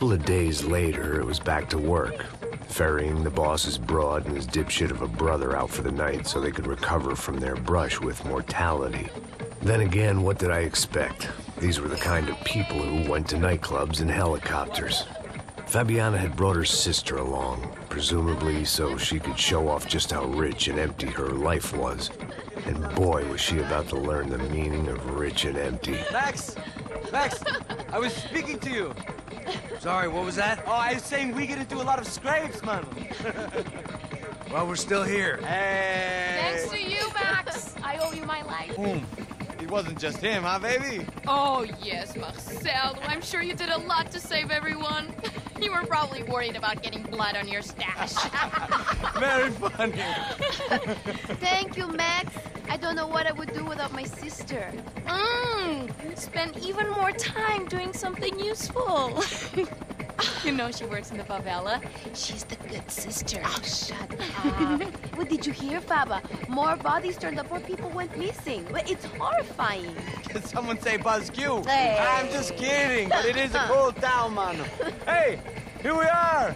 couple of days later, it was back to work, ferrying the boss's broad and his dipshit of a brother out for the night so they could recover from their brush with mortality. Then again, what did I expect? These were the kind of people who went to nightclubs in helicopters. Fabiana had brought her sister along, presumably so she could show off just how rich and empty her life was. And boy, was she about to learn the meaning of rich and empty. Max! Max! I was speaking to you. Sorry, what was that? Oh, I was saying we get into a lot of scrapes, man. Well, we're still here. Hey! Thanks to you, Max. I owe you my life. Boom. It wasn't just him, huh, baby? Oh, yes, Marcel. I'm sure you did a lot to save everyone. You were probably worried about getting blood on your stash. Very funny. Thank you, Max. I don't know what I would do without my sister. Spend even more time doing something useful. You know she works in the favela. She's the good sister. Oh, Shut up. What did you hear, Faba? More bodies turned up, more people went missing. It's horrifying. Did someone say Buzz Q? Hey. I'm just kidding, but it is a cool town, man. Hey, here we are.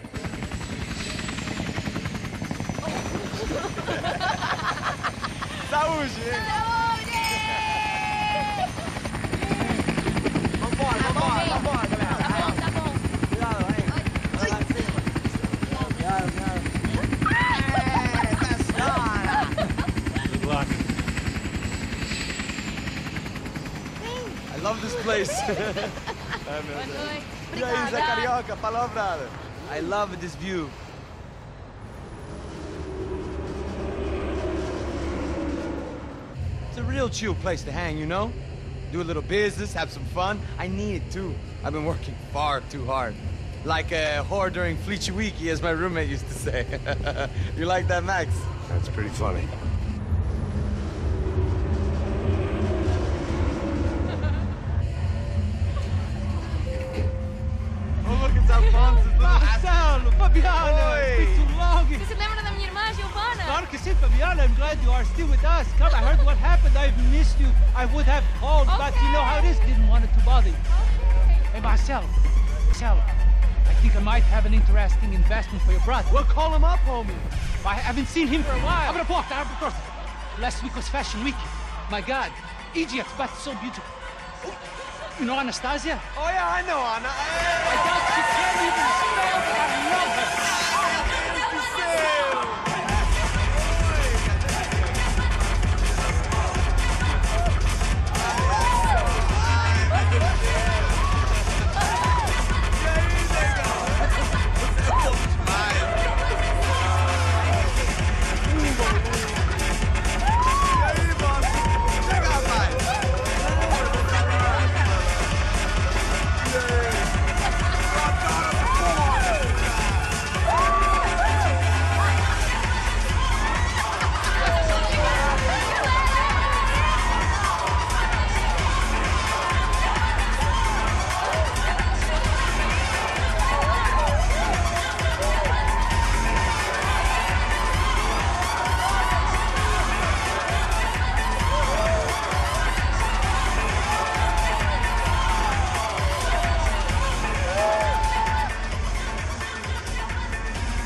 Saúde! Vambora, vambora, vambora, galera. Tá bom. Cuidado, aí. Vai lá em cima. Cuidado, cuidado. That's not. Good luck. I love this place. Ai, meu Deus. E aí, Zé Carioca, falou, brother. I love this view. It's a real chill place to hang, you know? Do a little business, have some fun. I need it too. I've been working far too hard. Like a whore during Fleechy Weeky, as my roommate used to say. You like that, Max? That's pretty funny. Oh, look, it's Alfonso. Marcelo, Fabiana, it's been too long. Você se lembra da minha irmã, Giovanna? Claro que sim, Fabiana. I'm glad you are still with us. Come, I heard what happened. I've missed you. I would have called, but you know how it is. Didn't want it to bother you. Hey, Marcelo, I think I might have an interesting investment for your brother. Well, call him up, homie. I haven't seen him for a while. Abre a porta, abre a porta. Last week was Fashion Week. My God, Egypt, but so beautiful. You know Anastasia? Oh, yeah, I know, Anna. I doubt she can't even spell, but I love her.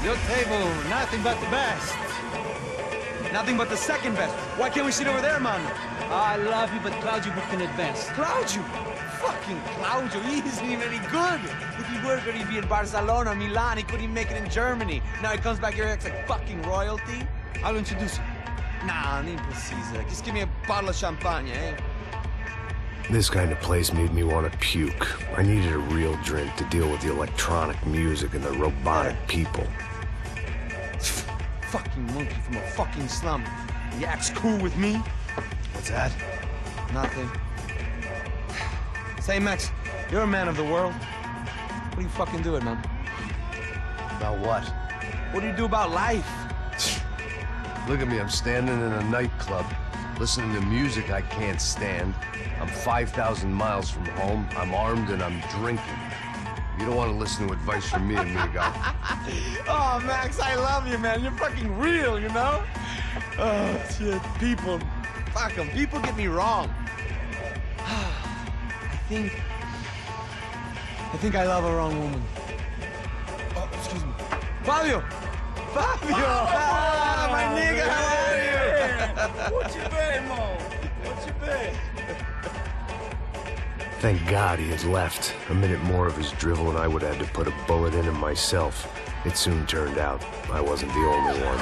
Your table, nothing but the best. Nothing but the second best. Why can't we sit over there, man? I love you, but Claudio booked in advance. Claudio? Fucking Claudio, he isn't even any good. If he were good, he'd be in Barcelona, Milan. He couldn't even make it in Germany. Now he comes back here and acts like fucking royalty. I'll introduce you. Nah, nem precisa. Just give me a bottle of champagne, eh? This kind of place made me want to puke. I needed a real drink to deal with the electronic music and the robotic people. Fucking monkey from a fucking slum. He acts cool with me. What's that? Nothing. Say, Max, you're a man of the world. What do you fucking do it, man? About what? What do you do about life? Look at me, I'm standing in a nightclub, listening to music I can't stand. I'm 5,000 miles from home, I'm armed, and I'm drinking. You don't want to listen to advice from me, amigo. Oh, Max, I love you, man. You're fucking real, you know? Oh, shit. People. Fuck them. People get me wrong. I think I love a wrong woman. Fabio! Fabio! Ah, my nigga, how are you? What you been, Mo? What you been? Thank God he had left. A minute more of his drivel and I would have had to put a bullet in him myself. It soon turned out I wasn't the only one.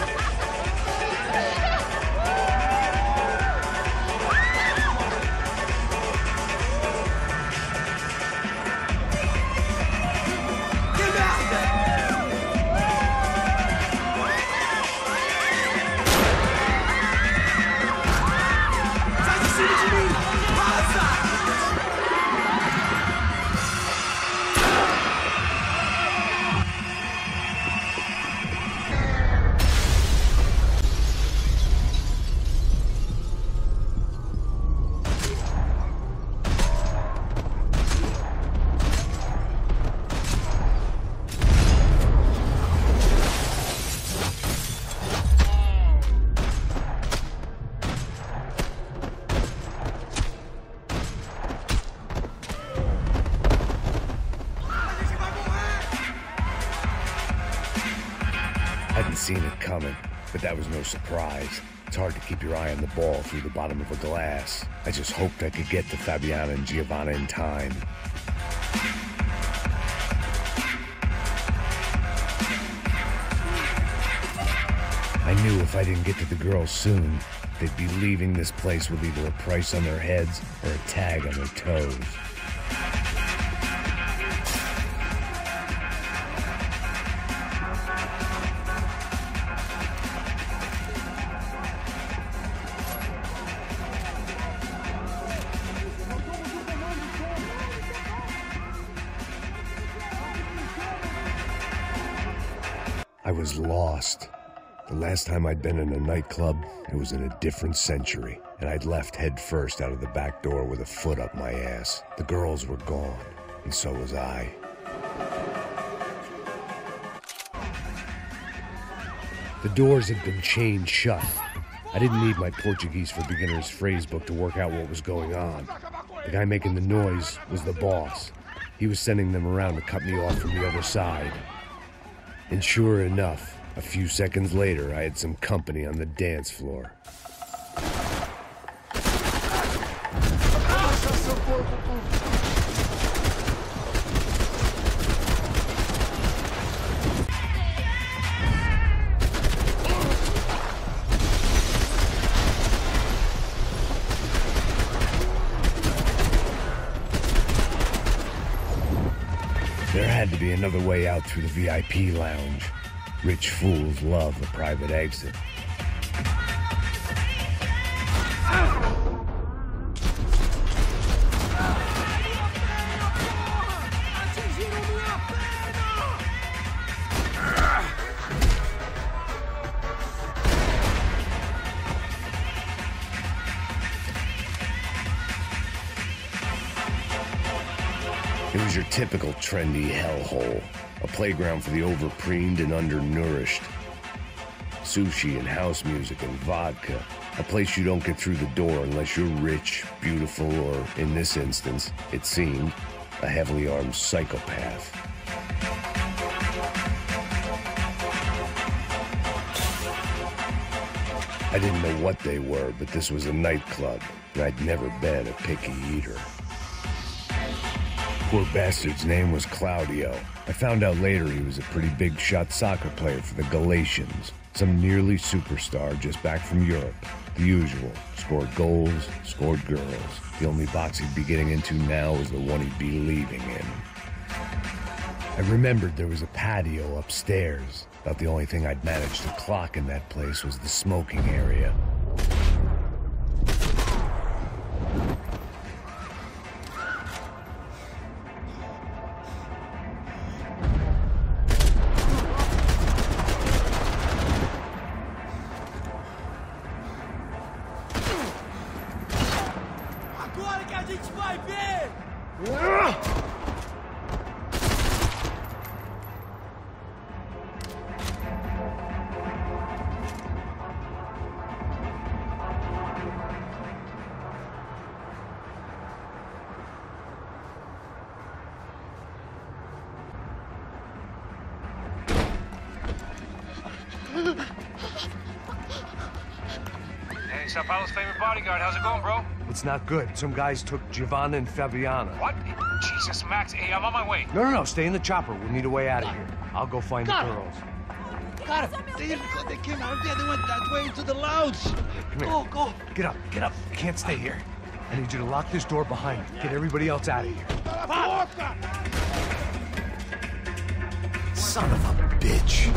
Hadn't seen it coming, but that was no surprise. It's hard to keep your eye on the ball through the bottom of a glass. I just hoped I could get to Fabiana and Giovanna in time. I knew if I didn't get to the girls soon, they'd be leaving this place with either a price on their heads or a tag on their toes. I was lost. The last time I'd been in a nightclub, it was in a different century, and I'd left head first out of the back door with a foot up my ass. The girls were gone, and so was I. The doors had been chained shut. I didn't need my Portuguese for Beginners phrase book to work out what was going on. The guy making the noise was the boss. He was sending them around to cut me off from the other side. And sure enough, a few seconds later, I had some company on the dance floor. There had to be another way out through the VIP lounge. Rich fools love a private exit. It was your typical trendy hellhole, a playground for the overpreened and undernourished. Sushi and house music and vodka, a place you don't get through the door unless you're rich, beautiful, or, in this instance, it seemed, a heavily armed psychopath. I didn't know what they were, but this was a nightclub, and I'd never been a picky eater. Poor bastard's name was Claudio. I found out later he was a pretty big shot soccer player for the Galatians. Some nearly superstar just back from Europe. The usual. Scored goals, scored girls. The only box he'd be getting into now was the one he'd be leaving in. I remembered there was a patio upstairs. About the only thing I'd managed to clock in that place was the smoking area. Agora que a gente vai ver! Hey, Sao Paulo's favorite bodyguard. How's it going, bro? It's not good. Some guys took Giovanna and Fabiana. What? Jesus, Max. Hey, I'm on my way. No. Stay in the chopper. We'll need a way out of here. I'll go find the girls. Got it. They came out of there. They went that way into the lounge. Come here. Go. Get up. You can't stay here. I need you to lock this door behind you. Get everybody else out of here. Son of a bitch.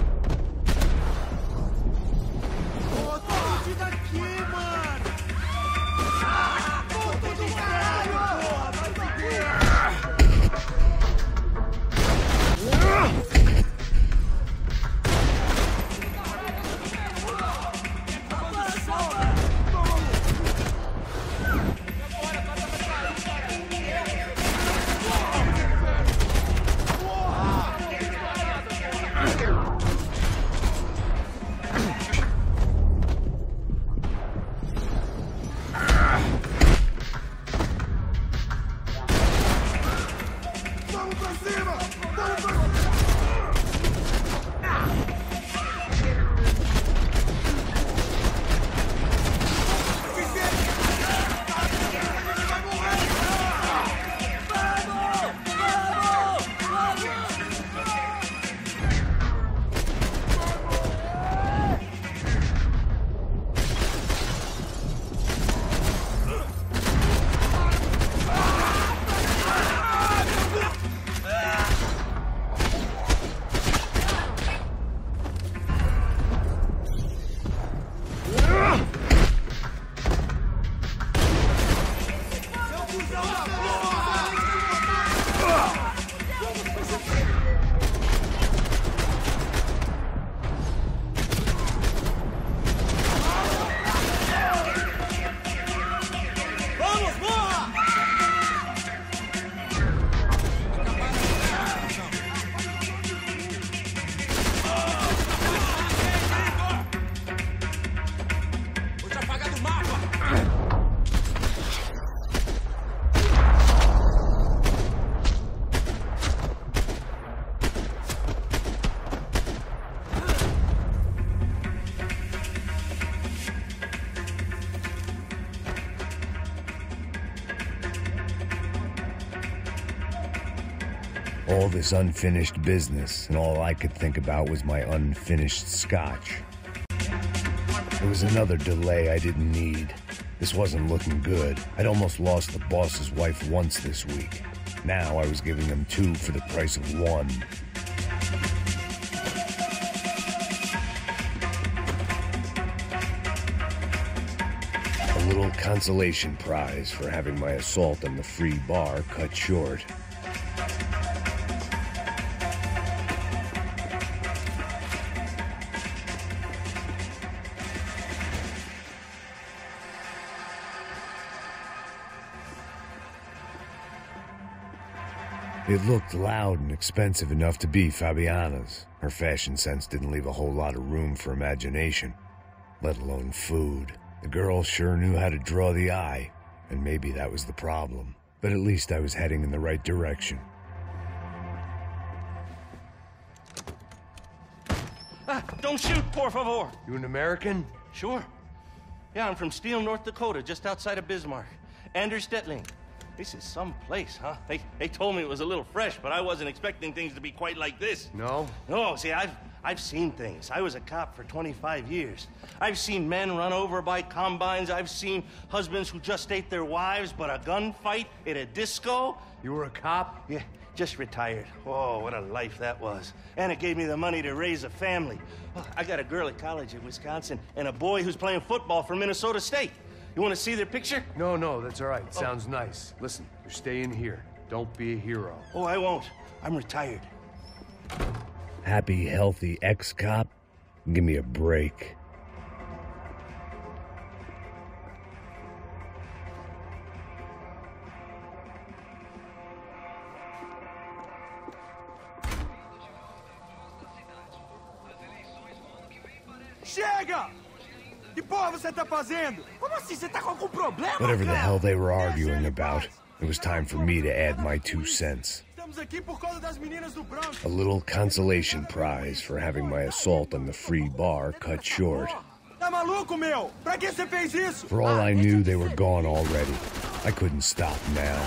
All this unfinished business, and all I could think about was my unfinished scotch. There was another delay I didn't need. This wasn't looking good. I'd almost lost the boss's wife once this week. Now I was giving them 2 for the price of 1. A little consolation prize for having my assault on the free bar cut short. It looked loud and expensive enough to be Fabiana's. Her fashion sense didn't leave a whole lot of room for imagination, let alone food. The girl sure knew how to draw the eye, and maybe that was the problem. But at least I was heading in the right direction. Don't shoot, por favor. You an American? Sure. Yeah, I'm from Steele, North Dakota, just outside of Bismarck. Anders Stetling. This is some place, huh? They told me it was a little fresh, but I wasn't expecting things to be quite like this. No? No, see, I've seen things. I was a cop for 25 years. I've seen men run over by combines. I've seen husbands who just ate their wives, but a gunfight at a disco. You were a cop? Yeah, just retired. Oh, what a life that was. And it gave me the money to raise a family. Well, I got a girl at college at Wisconsin and a boy who's playing football for Minnesota State. You want to see their picture? No, that's all right. Sounds nice. Listen, you're staying here. Don't be a hero. Oh, I won't. I'm retired. Happy, healthy ex-cop? Give me a break. Chega! Que porra você tá fazendo? Como assim? Você tá com algum problema? Whatever the hell they were arguing about, it was time for me to add my 2 cents. Estamos aqui por causa das meninas do Bronx. A little consolation prize for having my assault on the free bar cut short. Tá maluco, meu? Pra que você fez isso? For all I knew, they were gone already. I couldn't stop now.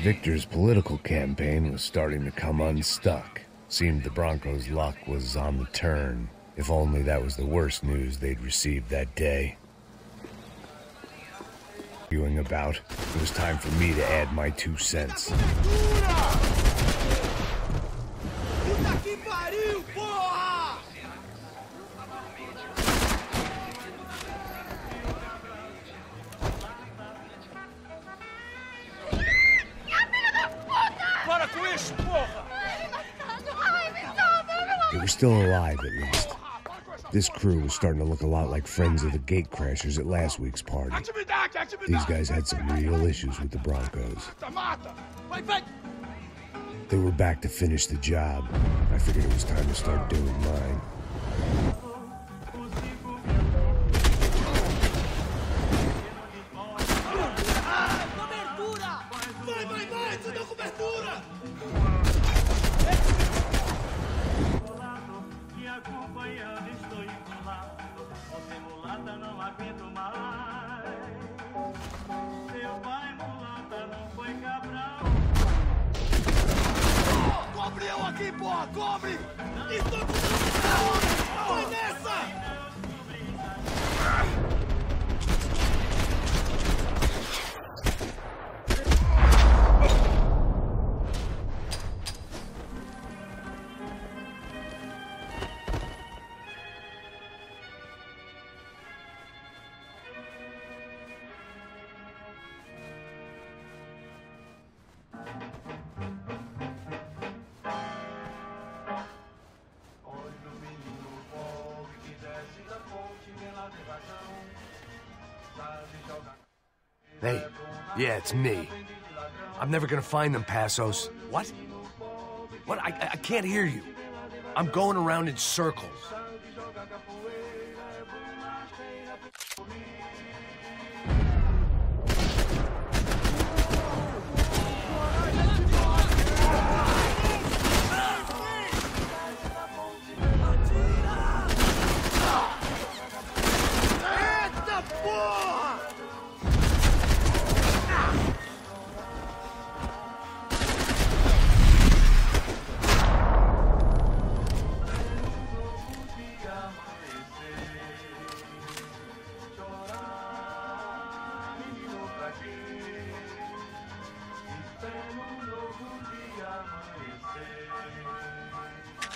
Victor's political campaign was starting to come unstuck. Seemed the Broncos' luck was on the turn. If only that was the worst news they'd received that day. Arguing about, it was time for me to add my 2 cents. Puta que pariu, porra! Para com isso, porra! They were still alive, at least. This crew was starting to look a lot like friends of the gatecrashers at last week's party. These guys had some real issues with the Broncos. They were back to finish the job. I figured it was time to start doing mine. Cobre eu aqui, porra! Cobre! Estou com... Vai nessa! Hey, yeah, it's me. I'm never gonna find them, Passos. What? What? I can't hear you. I'm going around in circles.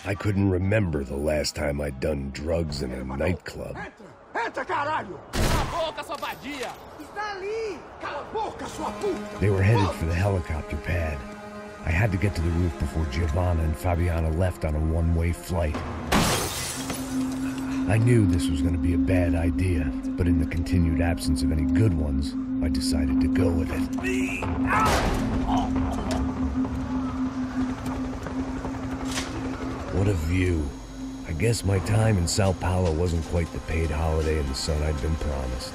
I couldn't remember the last time I'd done drugs in a nightclub. Entra, caralho! Cala a boca, sua vadia! Está ali! Cala a boca, sua puta! They were headed for the helicopter pad. I had to get to the roof before Giovanna and Fabiana left on a one-way flight. I knew this was going to be a bad idea, but in the continued absence of any good ones, I decided to go with it. What a view. I guess my time in Sao Paulo wasn't quite the paid holiday in the sun I'd been promised.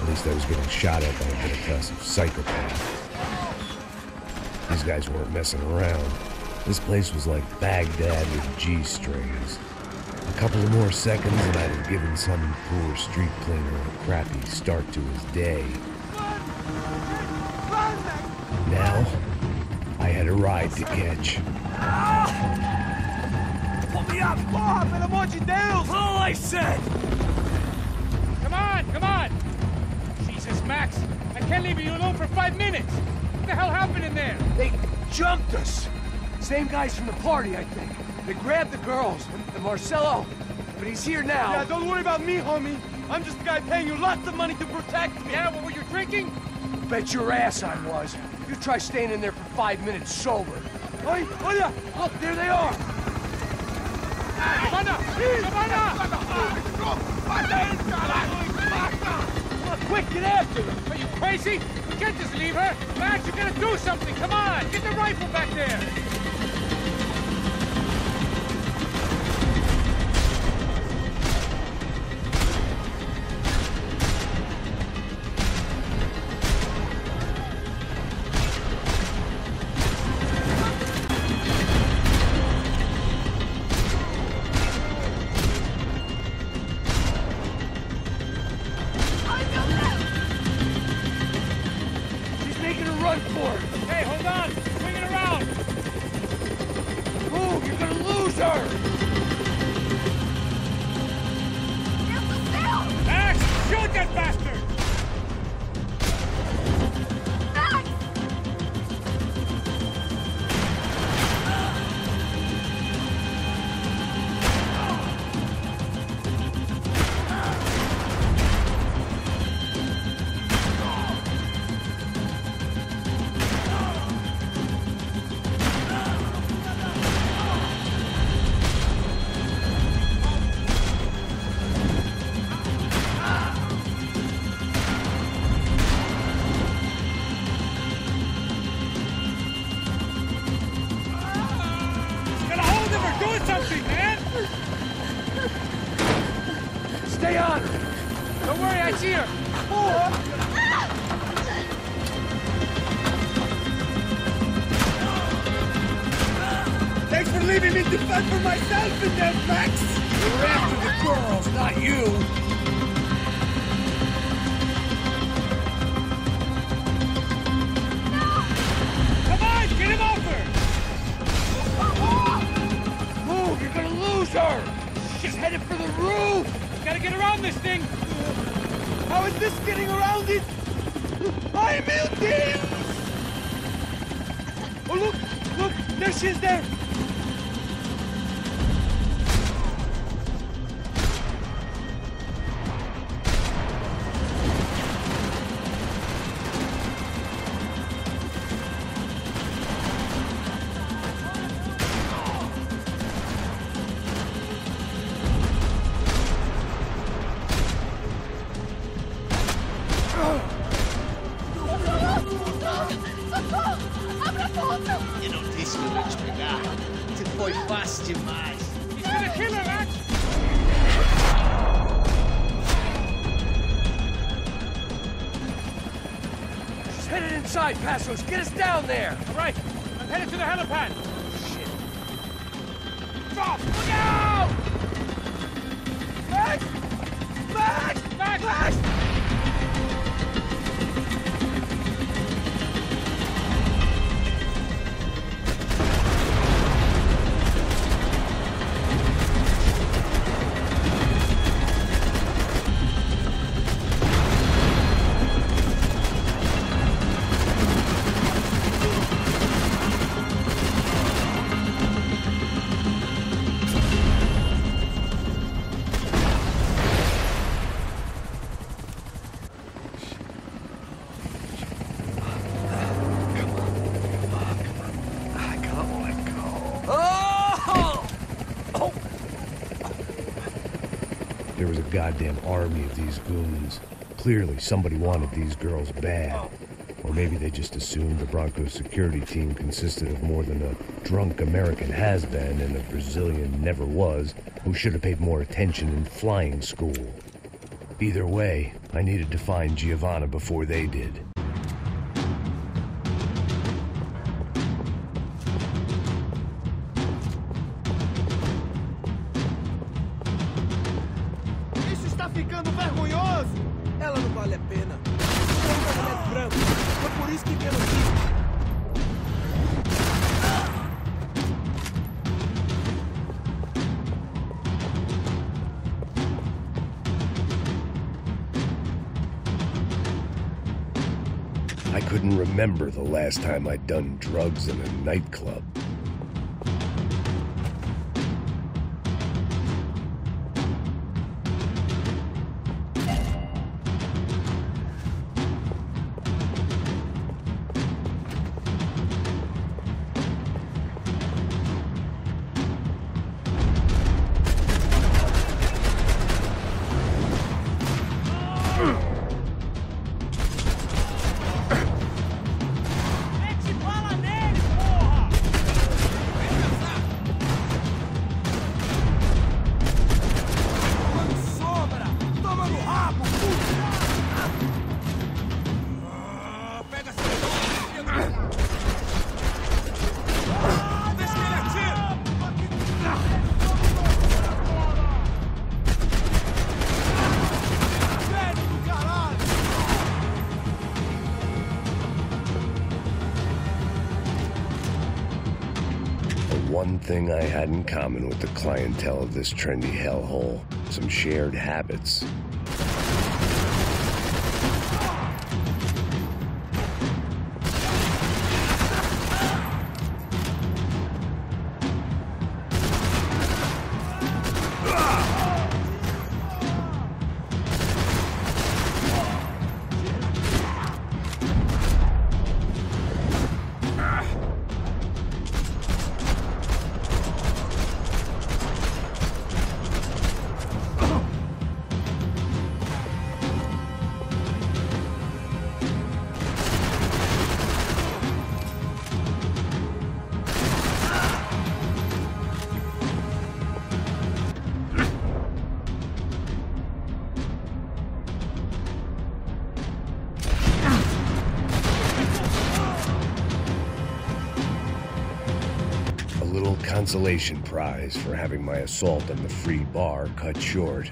At least I was getting shot at by a middle-class psychopath. These guys weren't messing around. This place was like Baghdad with G-strings. A couple of more seconds and I'd have given some poor street cleaner a crappy start to his day. Now, I had a ride to catch. Pull me up! Porra, pelo amor de Deus! All I said! Come on, come on! Jesus, Max, I can't leave you alone for 5 minutes! What the hell happened in there? They jumped us! Same guys from the party, I think. They grabbed the girls, and Marcelo, but he's here now. Yeah, don't worry about me, homie. I'm just the guy paying you lots of money to protect me. Yeah, what were you drinking? Bet your ass I was. You try staying in there for 5 minutes sober. Oi, olha! Look, there they are! Quick, get after her! Are you crazy? We can't just leave her! Max, you gotta do something! Come on! Get the rifle back there! Hey, hold on! Swing it around! Move! You're gonna lose her! Max, shoot that bastard! Doing something, man! Stay on! Don't worry, I see her! Thanks for leaving me to fend for myself in there, Max! We're after the girls, not you! Come on, get him over! Move! You're gonna lose her! She's headed for the roof! Gotta get around this thing! How is this getting around it? I'm melting! Oh, look! Look! There she is there! Eu não disse que eu ia te pegar. Você foi fácil demais. He's gonna kill her, Max! She's headed inside, Passos. Get us down there! All right, I'm headed to the helipad. Shit. Stop! Look out! Max! Max! Max! Max! There was a goddamn army of these goons. Clearly, somebody wanted these girls bad. Or maybe they just assumed the Broncos security team consisted of more than a drunk American has-been and a Brazilian never-was who should have paid more attention in flying school. Either way, I needed to find Giovanna before they did. Isso está ficando vergonhoso! Ela não vale a pena. É um casamento branco. Foi por isso que quero ir. I couldn't remember the last time I'd done drugs in a nightclub. one thing I had in common with the clientele of this trendy hellhole. Some shared habits. Consolation prize for having my assault on the free bar cut short.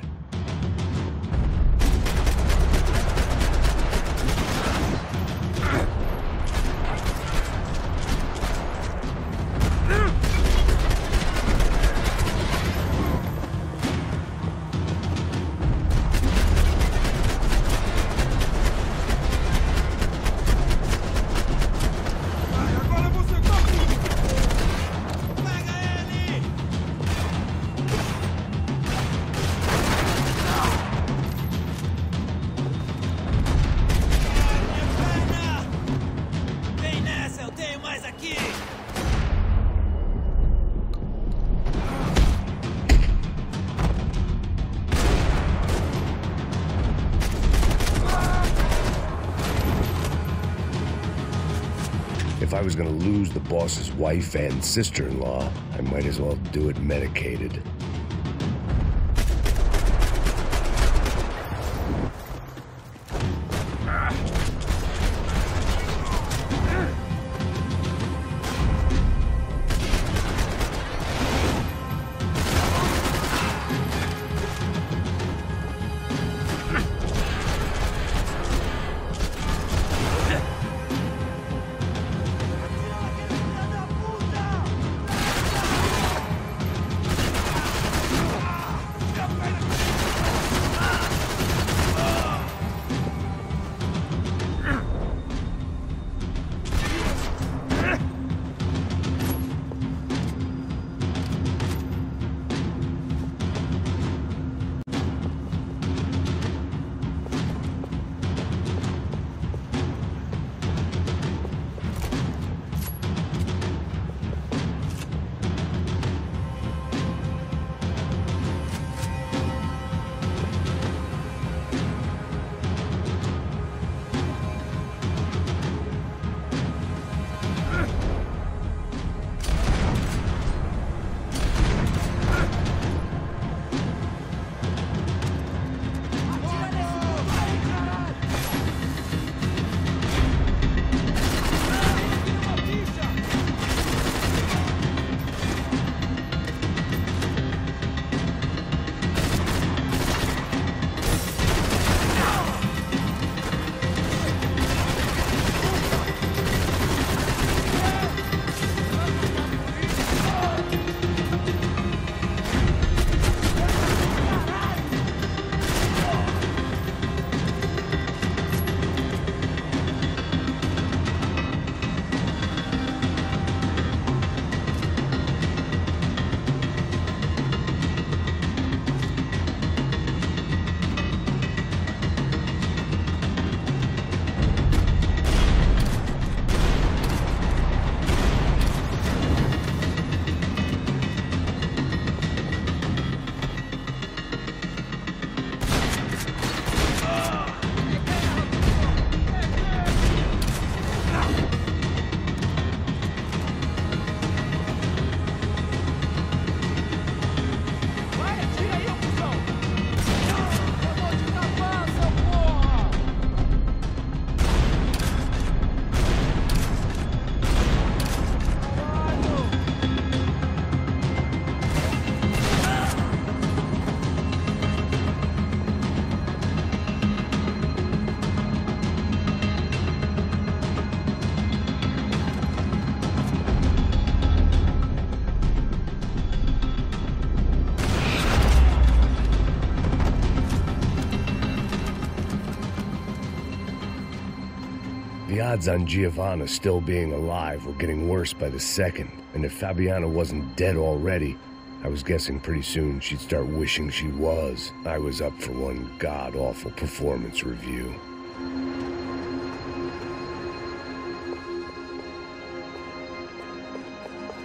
If I was gonna lose the boss's wife and sister-in-law, I might as well do it medicated. odds on Giovanna still being alive were getting worse by the second, and if Fabiana wasn't dead already, I was guessing pretty soon she'd start wishing she was. I was up for one god-awful performance review.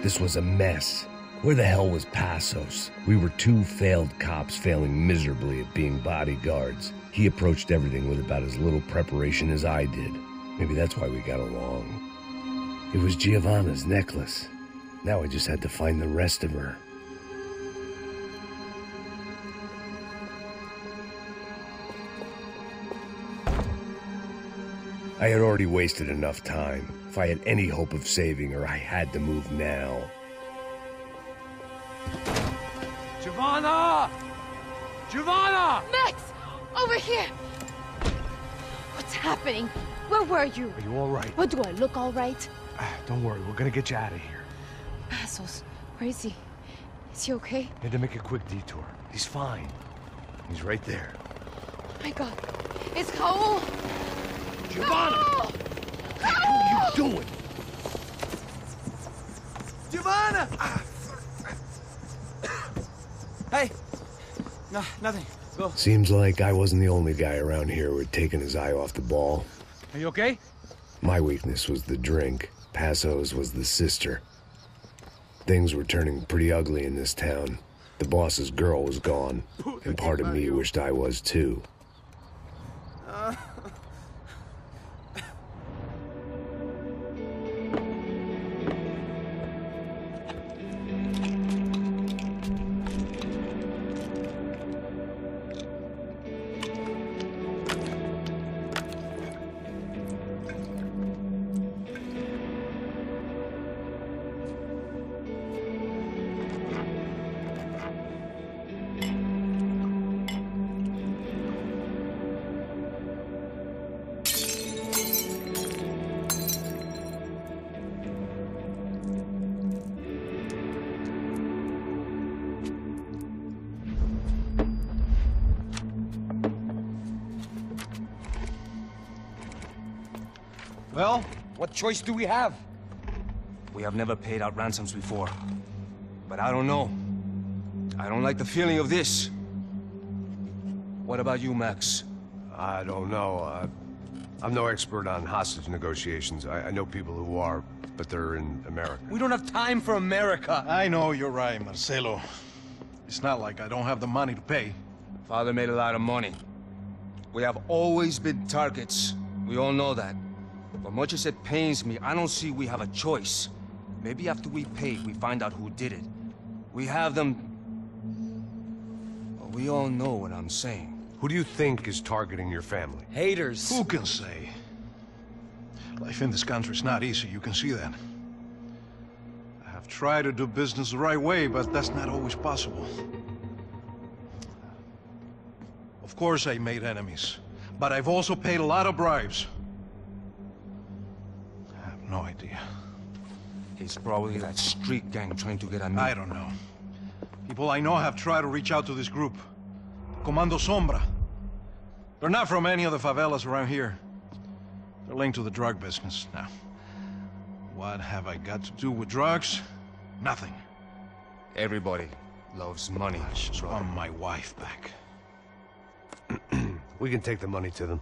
This was a mess. Where the hell was Passos? We were two failed cops failing miserably at being bodyguards. He approached everything with about as little preparation as I did. Maybe that's why we got along. It was Giovanna's necklace. Now I just had to find the rest of her. I had already wasted enough time. If I had any hope of saving her, I had to move now. Giovanna! Giovanna! Max! Over here! What's happening? Where were you? Are you all right? What, do I look all right? Don't worry, we're gonna get you out of here. Passos, where is he? Is he okay? Had to make a quick detour. He's fine. He's right there. Oh my God. It's Raul! Giovanna! No! What are you doing? Giovanna! Hey! No, nothing. Go. Seems like I wasn't the only guy around here who had taken his eye off the ball. Are you okay? My weakness was the drink. Passos was the sister. Things were turning pretty ugly in this town. The boss's girl was gone, and part of me wished I was too. Well, what choice do we have? We have never paid out ransoms before. But I don't know. I don't like the feeling of this. What about you, Max? I don't know. I'm no expert on hostage negotiations. I know people who are, but they're in America. We don't have time for America. I know you're right, Marcelo. It's not like I don't have the money to pay. Father made a lot of money. We have always been targets. We all know that. But much as it pains me, I don't see we have a choice. Maybe after we pay, we find out who did it. We have them... But we all know what I'm saying. Who do you think is targeting your family? Haters. Who can say? Life in this country is not easy, you can see that. I have tried to do business the right way, but that's not always possible. Of course I made enemies, but I've also paid a lot of bribes. I have no idea. It's probably that street gang trying to get at me. I don't know. People I know have tried to reach out to this group. Comando Sombra. They're not from any of the favelas around here. They're linked to the drug business. Now, what have I got to do with drugs? Nothing. Everybody loves money. I just want my wife back. We can take the money to them.